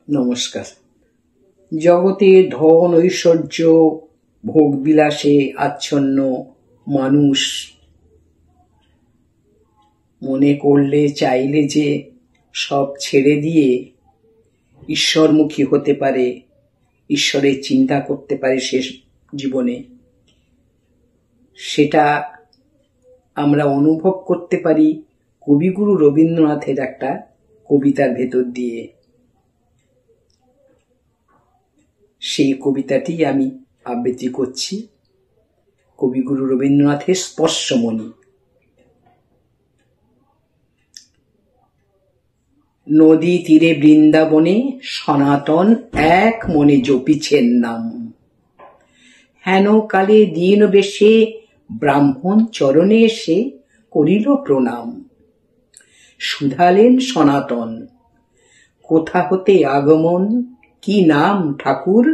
নমস্কার। জগতে ধন ঐশ্বর্য ভোগ বিলাসে আচ্ছন্ন মানুষ মনে করলে চাইলে যে সব ছেড়ে দিয়ে ঈশ্বরমুখী হতে পারে, ঈশ্বরের চিন্তা করতে পারে শেষ জীবনে, সেটা আমরা অনুভব করতে পারি কবিগুরু রবীন্দ্রনাথের একটা কবিতার ভেতর দিয়ে। সেই কবিতাটি আমি আবৃত্তি করছি, কবিগুরু রবীন্দ্রনাথের স্পর্শমণি। নদী তীরে বৃন্দাবনে সনাতন এক মনে জপিছেন নাম। হেন কালে দীন বেশে ব্রাহ্মণ চরণে এসে করিল প্রণাম। শুধালেন সনাতন, কোথা হতে আগমন, কি নাম ঠাকুর?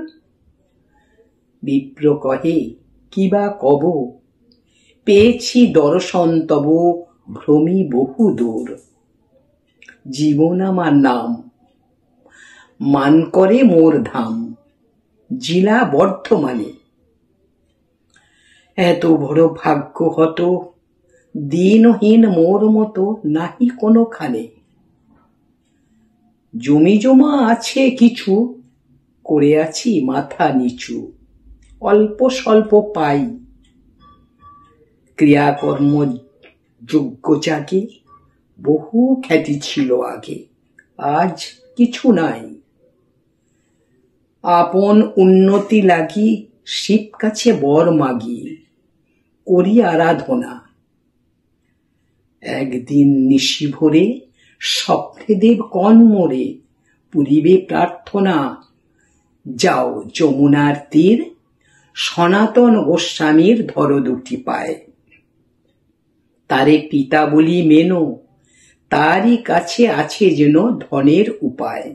বিপ্র কহে, কি বা কব, পেয়েছি দর্শন তব ভ্রমি বহু দূর। জীবন আমার নাম, মান করে মোর ধাম, জেলা বর্ধমানে। এত বড় ভাগ্য হত, দিনহীন মোর মতো নাহি কোনোখানে। জমি জমা আছে কিছু, করে আছি মাথা নিচু, অল্প স্বল্প পাই। ক্রিয়াকর্ম যোগ্য জাগে, বহু খ্যাতি ছিল আগে, আজ কিছু নাই। আপন উন্নতি লাগি শিব কাছে বর মাগি, করি আরাধনা। একদিন নিশি ভোরে স্বপ্নে দেব কন মোরে, পুরিবে প্রার্থনা। যাও যমুনার তীর, সনাতন গোস্বামীর ধরো দুটি পায়। তারে পিতা বলি মেনো, তারই কাছে আছে যেন ধনের উপায়।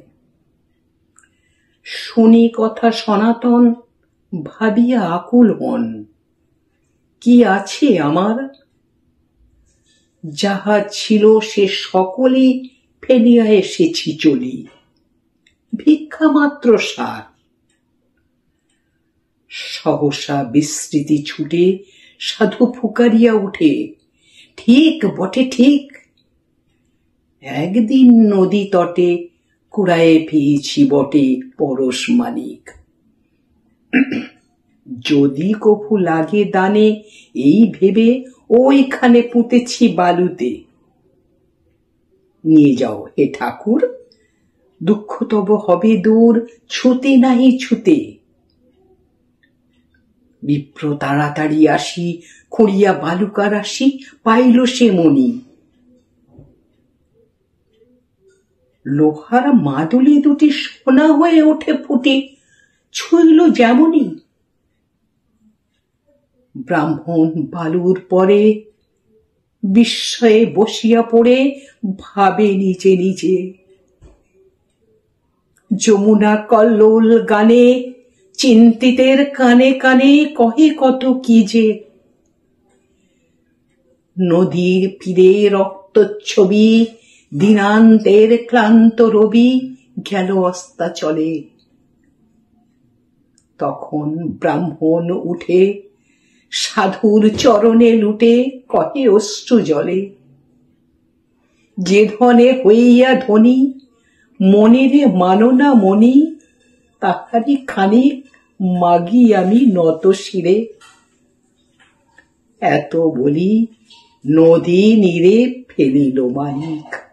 শুনি কথা সনাতন, ভাবিয়া আকুল হন। কি আছে আমার? যাহা ছিল সে সকলই ফেলিয়া এসেছি চলি, ভিক্ষা মাত্র সার। সহসা বিস্মৃতি ছুটে সাধু ফুকারিয়া উঠে, ঠিক বটে ঠিক, একদিন নদী তটে কুড়ায়ে পেয়েছি বটে পরশ মানিক। যদি কভু লাগে দানে, এই ভেবে ওইখানে পুঁতেছি বালুতে। নিয়ে যাও হে ঠাকুর, দুঃখ তব হবে দূর, ছুতে নাহি ছুতে। বিপ্র তাড়াতাড়ি আসি, খুঁড়িয়া বালুকা রাশি, পাইল সে মণি। লোহার মাদুলি দুটি সোনা হয়ে ওঠে ফুটে, ছুঁইল যেমনই। ব্রাহ্মণ বালুর পরে বিস্ময়ে বসিয়া পড়ে ভাবে নিজে নিজে। যমুনা কল্লোল গানে চিন্তিতের কানে কানে কহে কত কি যে। নদীর তীরে রক্তচ্ছবি, দিনান্তের ক্লান্ত রবি গেল অস্তাচলে। তখন ব্রাহ্মণ উঠে সাধুর চরণে লুটে কহে অশ্রু জলে। যে ধনে হইয়া ধনী, মনেরে মানো না মনি, তাহারি খানিক মাগি আমি নত শিরে। এত বলি নদী নীরে ফেলিল মানিক।